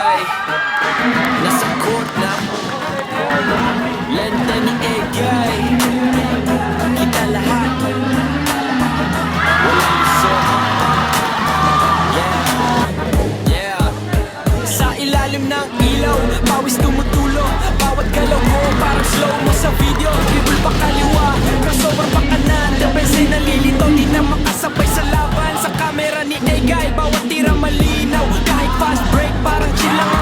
Egay, nasa court na. Lente ni Egay, kita lahat, walang lusot. Yeah, sa ilalim ng ilaw, pawis tumutulo. Bawat galaw ko parang slow mo sa video. Dribble pa kaliwa, crossover pa kanan. Depense nalilito, di na makasabay sa laban. Sa camera ni Egay, bawat tira malinaw. Kahit fast break, parang chill lang